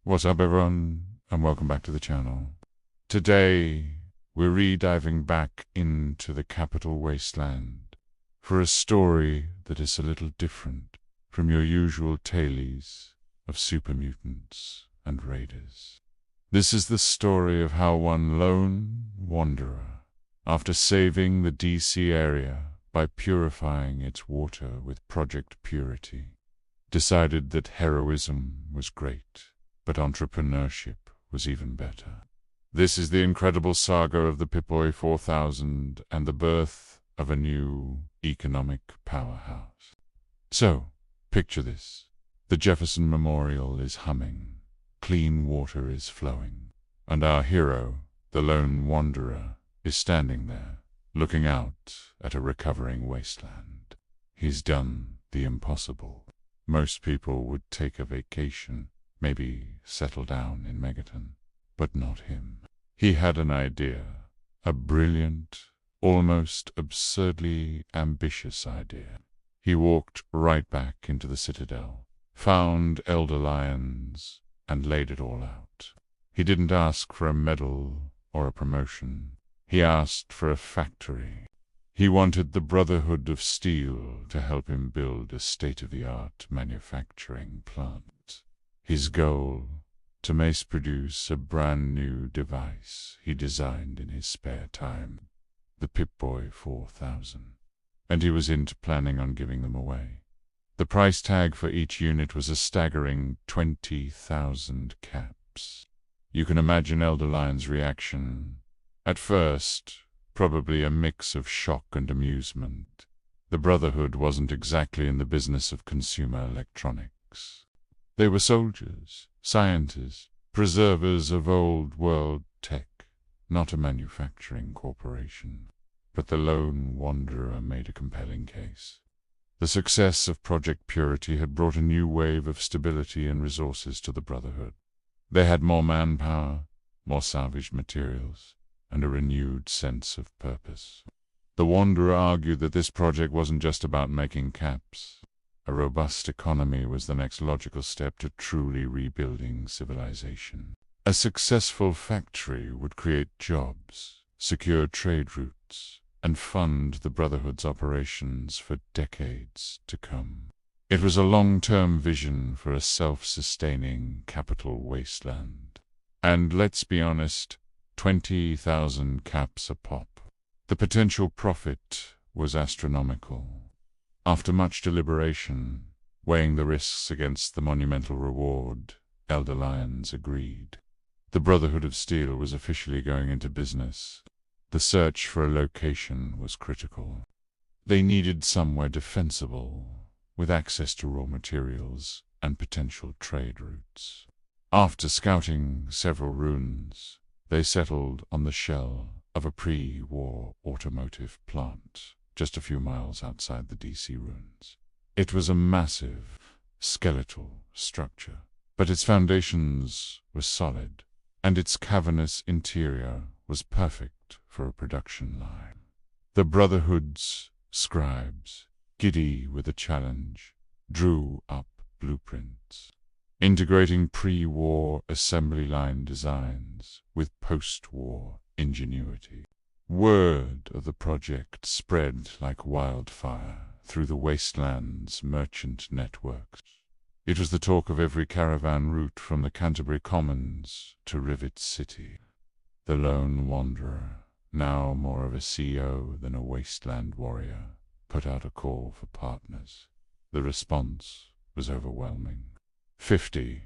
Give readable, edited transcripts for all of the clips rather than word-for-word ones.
What's up, everyone, and welcome back to the channel. Today, we're re-diving back into the Capital Wasteland for a story that is a little different from your usual tales of super mutants and raiders. This is the story of how one lone wanderer, after saving the DC area by purifying its water with Project Purity, decided that heroism was great, but entrepreneurship was even better. This is the incredible saga of the Pip-Boy 4000 and the birth of a new economic powerhouse. So, picture this. The Jefferson Memorial is humming, clean water is flowing, and our hero, the lone wanderer, is standing there, looking out at a recovering wasteland. He's done the impossible. Most people would take a vacation, maybe settle down in Megaton, but not him. He had an idea, a brilliant, almost absurdly ambitious idea. He walked right back into the Citadel, found Elder Lyons, and laid it all out. He didn't ask for a medal or a promotion. He asked for a factory. He wanted the Brotherhood of Steel to help him build a state-of-the-art manufacturing plant. His goal, to mass-produce a brand-new device he designed in his spare time, the Pip-Boy 4000. And he was into planning on giving them away. The price tag for each unit was a staggering 20,000 caps. You can imagine Elder Lyon's reaction. At first, probably a mix of shock and amusement. The Brotherhood wasn't exactly in the business of consumer electronics. They were soldiers, scientists, preservers of old-world tech, not a manufacturing corporation. But the lone wanderer made a compelling case. The success of Project Purity had brought a new wave of stability and resources to the Brotherhood. They had more manpower, more salvaged materials, and a renewed sense of purpose. The wanderer argued that this project wasn't just about making caps. A robust economy was the next logical step to truly rebuilding civilization. A successful factory would create jobs, secure trade routes, and fund the Brotherhood's operations for decades to come. It was a long-term vision for a self-sustaining capital wasteland. And let's be honest, 20,000 caps a pop. The potential profit was astronomical. After much deliberation, weighing the risks against the monumental reward, Elder Lyons agreed. The Brotherhood of Steel was officially going into business. The search for a location was critical. They needed somewhere defensible, with access to raw materials and potential trade routes. After scouting several ruins, they settled on the shell of a pre-war automotive plant, just a few miles outside the DC ruins. It was a massive, skeletal structure, but its foundations were solid, and its cavernous interior was perfect for a production line. The Brotherhood's scribes, giddy with a challenge, drew up blueprints, integrating pre-war assembly line designs with post-war ingenuity. Word of the project spread like wildfire through the wasteland's merchant networks. It was the talk of every caravan route from the Canterbury Commons to Rivet City. The lone wanderer, now more of a CEO than a wasteland warrior, put out a call for partners. The response was overwhelming. 50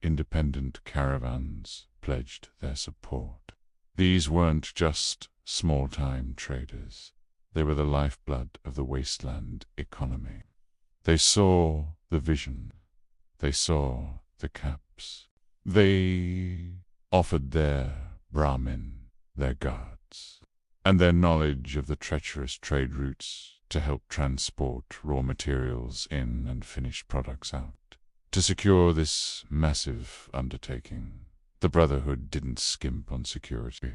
independent caravans pledged their support. These weren't just small-time traders. They were the lifeblood of the wasteland economy. They saw the vision. They saw the caps. They offered their Brahmin, their guards, and their knowledge of the treacherous trade routes to help transport raw materials in and finished products out. To secure this massive undertaking, the Brotherhood didn't skimp on security.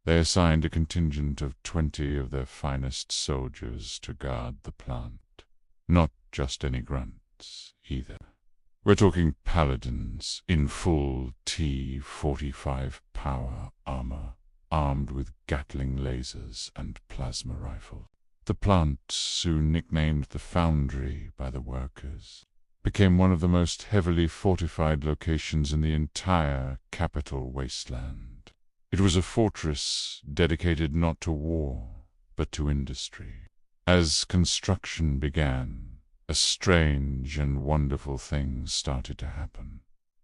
They assigned a contingent of 20 of their finest soldiers to guard the plant. Not just any grunts, either. We're talking paladins in full T-45 power armor, armed with Gatling lasers and plasma rifles. The plant, soon nicknamed the Foundry by the workers, became one of the most heavily fortified locations in the entire Capital Wasteland. It was a fortress dedicated not to war, but to industry. As construction began, a strange and wonderful thing started to happen.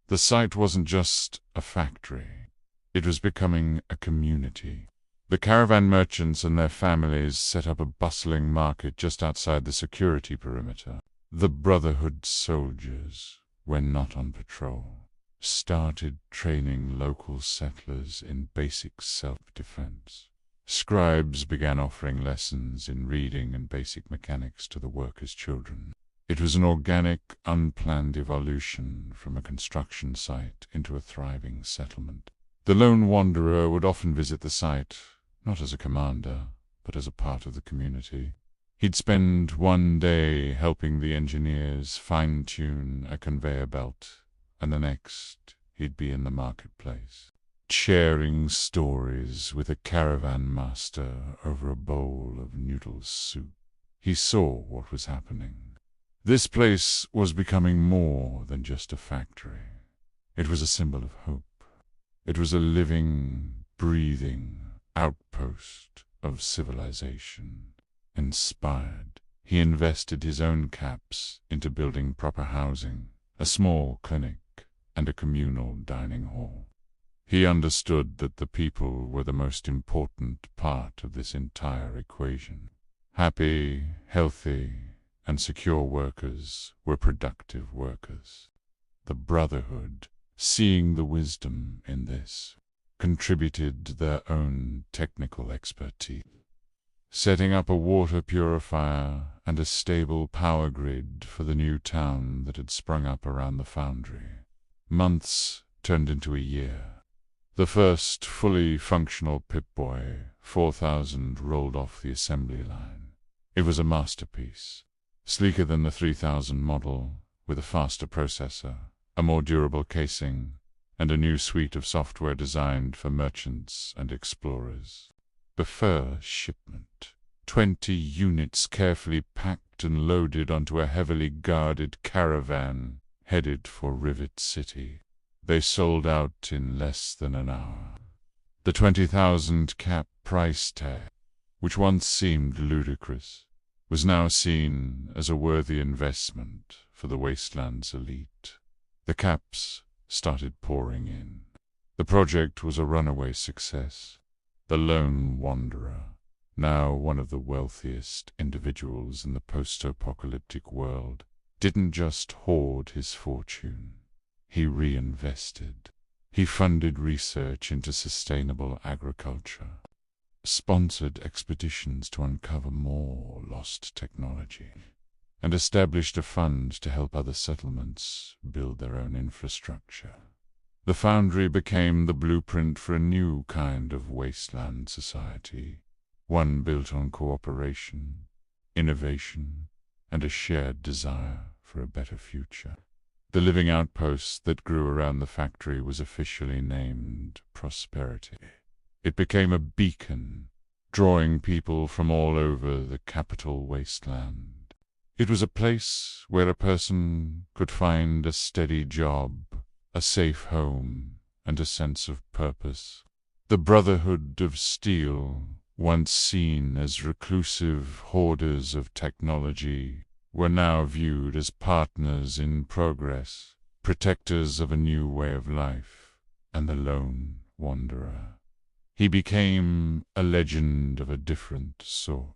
The site wasn't just a factory. It was becoming a community. The caravan merchants and their families set up a bustling market just outside the security perimeter. The Brotherhood soldiers, when not on patrol, started training local settlers in basic self-defense. Scribes began offering lessons in reading and basic mechanics to the workers' children. It was an organic, unplanned evolution from a construction site into a thriving settlement. The lone wanderer would often visit the site, not as a commander, but as a part of the community. He'd spend one day helping the engineers fine-tune a conveyor belt, and the next he'd be in the marketplace, sharing stories with a caravan master over a bowl of noodle soup. He saw what was happening. This place was becoming more than just a factory. It was a symbol of hope. It was a living, breathing outpost of civilization. Inspired, he invested his own caps into building proper housing, a small clinic, and a communal dining hall. He understood that the people were the most important part of this entire equation. Happy, healthy, and secure workers were productive workers. The Brotherhood, seeing the wisdom in this, contributed their own technical expertise, setting up a water purifier and a stable power grid for the new town that had sprung up around the foundry. Months turned into a year. The first fully functional Pip-Boy 4000 rolled off the assembly line. It was a masterpiece, sleeker than the 3000 model, with a faster processor, a more durable casing, and a new suite of software designed for merchants and explorers. The first shipment, 20 units carefully packed and loaded onto a heavily guarded caravan, headed for Rivet City. They sold out in less than an hour. The 20,000 cap price tag, which once seemed ludicrous, was now seen as a worthy investment for the Wasteland's elite. The caps started pouring in. The project was a runaway success. The lone wanderer, now one of the wealthiest individuals in the post-apocalyptic world, didn't just hoard his fortune. He reinvested. He funded research into sustainable agriculture, sponsored expeditions to uncover more lost technology, and established a fund to help other settlements build their own infrastructure. The Foundry became the blueprint for a new kind of wasteland society, one built on cooperation, innovation, and a shared desire for a better future. The living outpost that grew around the factory was officially named Prosperity. It became a beacon, drawing people from all over the Capital Wasteland. It was a place where a person could find a steady job, a safe home, and a sense of purpose. The Brotherhood of Steel, once seen as reclusive hoarders of technology, were now viewed as partners in progress, protectors of a new way of life, and the lone wanderer. He became a legend of a different sort.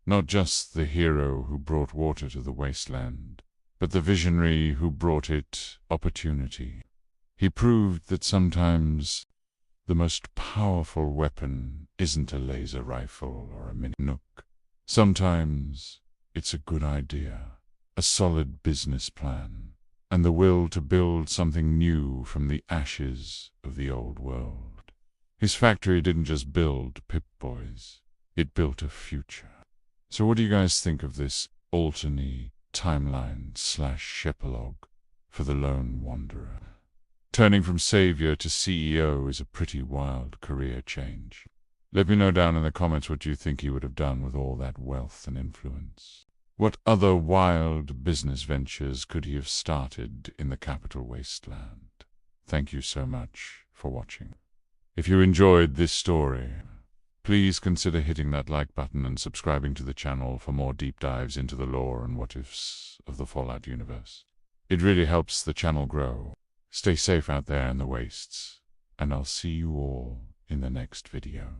Not just the hero who brought water to the wasteland, but the visionary who brought it opportunity. He proved that sometimes the most powerful weapon isn't a laser rifle or a mini nuke. Sometimes it's a good idea, a solid business plan, and the will to build something new from the ashes of the old world. His factory didn't just build Pip-Boys, it built a future. So what do you guys think of this alternate timeline / Shepalogue for the lone wanderer. Turning from savior to CEO is a pretty wild career change. Let me know down in the comments what you think he would have done with all that wealth and influence. What other wild business ventures could he have started in the Capital Wasteland? Thank you so much for watching. If you enjoyed this story, please consider hitting that like button and subscribing to the channel for more deep dives into the lore and what-ifs of the Fallout universe. It really helps the channel grow. Stay safe out there in the wastes, and I'll see you all in the next video.